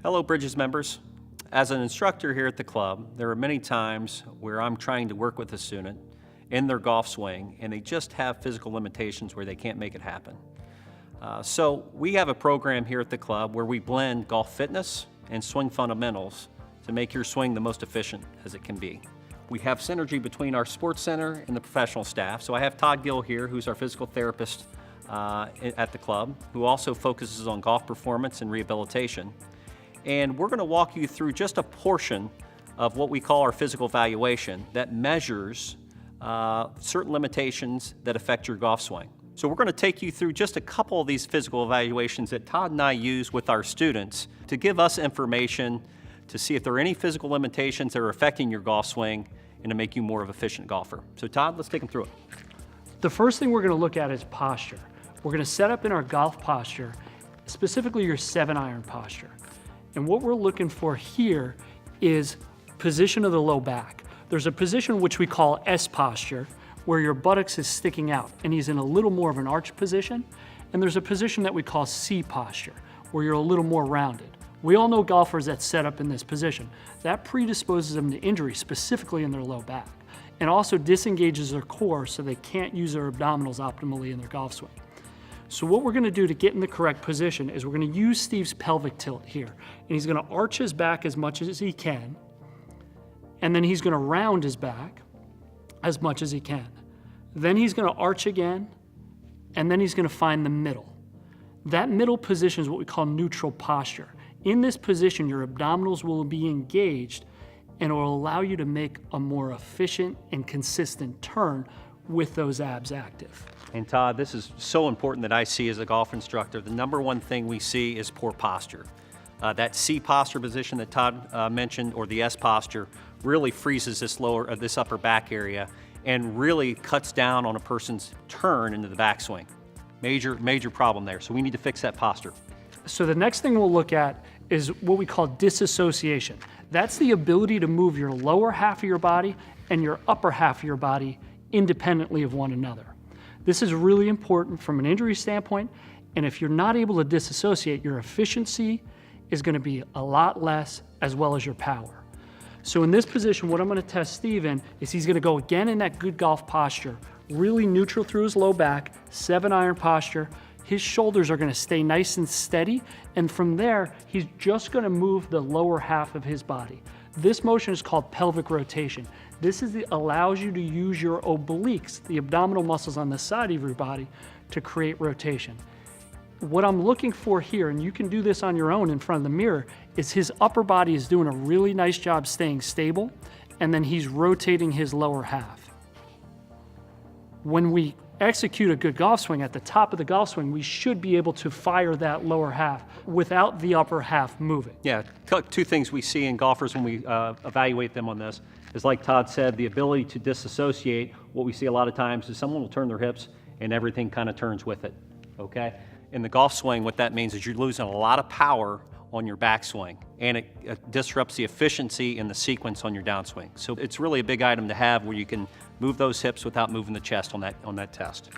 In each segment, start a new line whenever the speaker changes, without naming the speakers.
Hello, Bridges members. As an instructor here at the club, there are many times where I'm trying to work with a student in their golf swing and they just have physical limitations where they can't make it happen. So we have a program here at the club where we blend golf fitness and swing fundamentals to make your swing the most efficient as it can be. We have synergy between our sports center and the professional staff. So I have Todd Gill here, who's our physical therapist at the club, who also focuses on golf performance and rehabilitation. And we're going to walk you through just a portion of what we call our physical evaluation that measures certain limitations that affect your golf swing. So we're going to take you through just a couple of these physical evaluations that Todd and I use with our students to give us information to see if there are any physical limitations that are affecting your golf swing and to make you more of an efficient golfer. So Todd, let's take them through it.
The first thing we're going to look at is posture. We're going to set up in our golf posture, specifically your 7-iron posture. And what we're looking for here is position of the low back. There's a position which we call S posture, where your buttocks is sticking out and he's in a little more of an arch position. And there's a position that we call C posture, where you're a little more rounded. We all know golfers that set up in this position. That predisposes them to injury, specifically in their low back, and also disengages their core so they can't use their abdominals optimally in their golf swing. So what we're gonna do to get in the correct position is we're gonna use Steve's pelvic tilt here. And he's gonna arch his back as much as he can, and then he's gonna round his back as much as he can. Then he's gonna arch again, and then he's gonna find the middle. That middle position is what we call neutral posture. In this position, your abdominals will be engaged and it will allow you to make a more efficient and consistent turn with those abs active.
And Todd, this is so important that I see as a golf instructor. The number one thing we see is poor posture. That C posture position that Todd mentioned, or the S posture, really freezes this upper back area and really cuts down on a person's turn into the backswing. Major problem there. So we need to fix that posture.
So the next thing we'll look at is what we call disassociation. That's the ability to move your lower half of your body and your upper half of your body independently of one another. This is really important from an injury standpoint, and if you're not able to disassociate, your efficiency is going to be a lot less, as well as your power. So in this position, what I'm going to test Steve in is he's going to go again in that good golf posture, really neutral through his low back, 7-iron posture. His shoulders are going to stay nice and steady, and from there, he's just going to move the lower half of his body. This motion is called pelvic rotation. This allows you to use your obliques, the abdominal muscles on the side of your body, to create rotation. What I'm looking for here, and you can do this on your own in front of the mirror, is his upper body is doing a really nice job staying stable, and then he's rotating his lower half. When we execute a good golf swing at the top of the golf swing, we should be able to fire that lower half without the upper half moving.
Yeah, two things we see in golfers when we evaluate them on this is, like Todd said, the ability to disassociate. What we see a lot of times is someone will turn their hips and everything kind of turns with it, okay? In the golf swing, what that means is you're losing a lot of power on your backswing, and it disrupts the efficiency and the sequence on your downswing. So it's really a big item to have where you can move those hips without moving the chest on that test.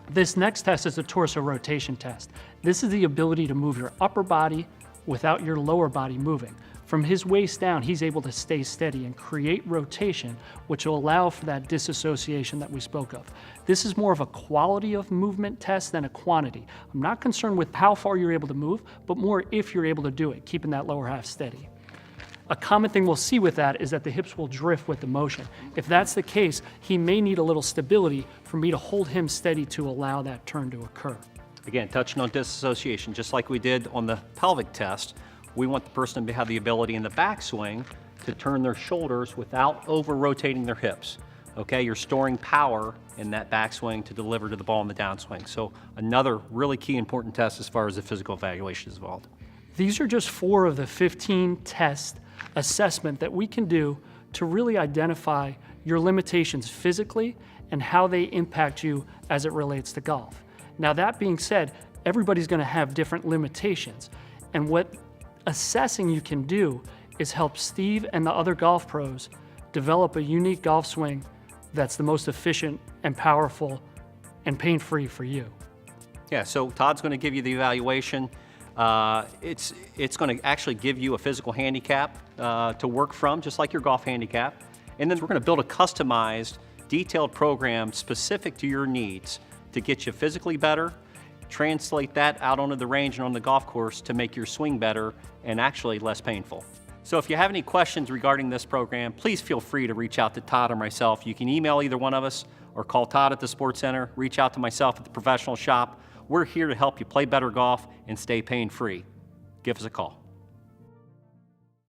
This next test is a torso rotation test. This is the ability to move your upper body without your lower body moving. From his waist down, he's able to stay steady and create rotation, which will allow for that disassociation that we spoke of. This is more of a quality of movement test than a quantity. I'm not concerned with how far you're able to move, but more if you're able to do it, keeping that lower half steady. A common thing we'll see with that is that the hips will drift with the motion. If that's the case, he may need a little stability for me to hold him steady to allow that turn to occur.
Again, touching on disassociation, just like we did on the pelvic test, we want the person to have the ability in the backswing to turn their shoulders without over-rotating their hips. Okay, you're storing power in that backswing to deliver to the ball in the downswing. So another really key important test as far as the physical evaluation is involved.
These are just 4 of the 15 test assessment that we can do to really identify your limitations physically and how they impact you as it relates to golf. Now, that being said, everybody's going to have different limitations, and what assessing you can do is help Steve and the other golf pros develop a unique golf swing that's the most efficient and powerful and pain-free for you.
Yeah, so Todd's going to give you the evaluation. It's going to actually give you a physical handicap to work from, just like your golf handicap. And then we're going to build a customized, detailed program specific to your needs to get you physically better, translate that out onto the range and on the golf course to make your swing better and actually less painful. So if you have any questions regarding this program, please feel free to reach out to Todd or myself. You can email either one of us or call Todd at the Sports Center, reach out to myself at the professional shop. We're here to help you play better golf and stay pain-free. Give us a call.